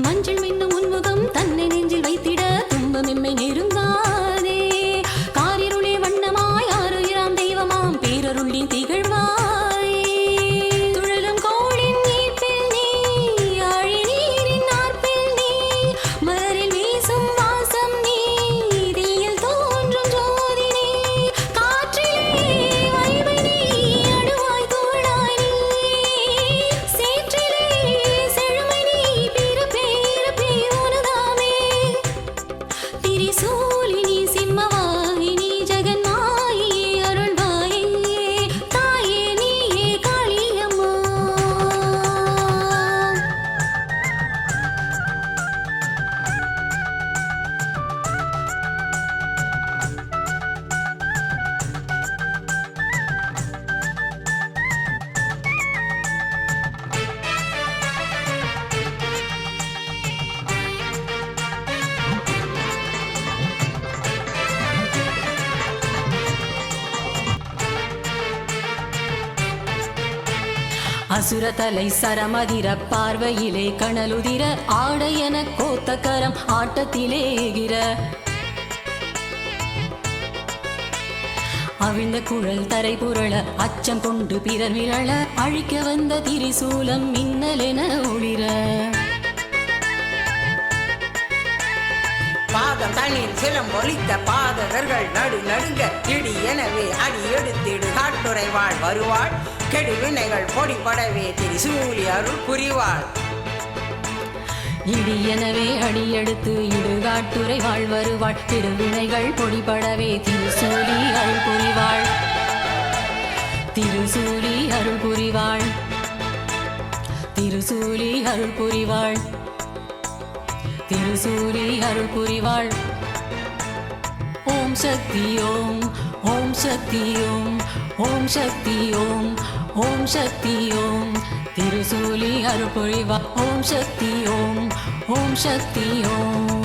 மஞ்சள் மின்னும் உன்முகம் தன்னை நெஞ்சில் வைத்திட துன்பம் எம்மை நெருங்காதே. காரிருளே வண்ணமாய் ஆருயிராம் தெய்வமாம் பேரருளி திகழ்வாய். துழலும் கோளின் ஈர்ப்பில் நீ, ஆழி நீரின் ஆர்ப்பில் நீ, மலரில் வீசும் வாசம் நீ, தீயில் தோன்றும் ஜோதி நீ. காற்றிலே வைமை நீ, அணுவாய் தோழாய் நீ, சேற்றிலே செழுமை நீ, பிறப்பே இறப்பே உனதாமே. திரிசூலினி சிம்மவாகினி ஜெகன்மாயியே அருள்வாயே, தாயே நீயே காளியம்மா. அசுரதலை சரமதிர பார்வையிலே கனலுதிர ஆடையன கோத்த கரம் ஆட்டத்திலே எகிற. அவிழ்ந்த குழல் தரை புரள அச்சம் கொண்டு பிறர் விரள அழிக்க வந்த திரிசூலம் மின்னலென ஒளிர. பாதம் தண்ணீர் சிலம் ஒலித்த பாதகர்கள் நடு நடுங்க இடி எனவே அடி எடுத்திடு காட்டுரை வாழ் வருவாள். கெடு வினைகள் பொடிபடவே திரிசூலி அருள் புரிவாள். இடி எனவே அடியெடுத்து இடுகாட்டுரை வாழ் வருவாள். திருவினைகள் பொடிபடவே திருசூலி அருள் புரிவாள். திருசூலி அருள் புரிவாள். திருசூலி அருள் புரிவாள். திருசூலி அருள் புரிவாள். ஓம் சக்தி ஓம், ஓம் சக்தி ஓம், ஓம் சக்தி ஓம், ஓம் சக்தி ஓம். திருசூலி அருள் புரிவாள். ஓம் சக்தி ஓம், ஓம் சக்தி ஓம்.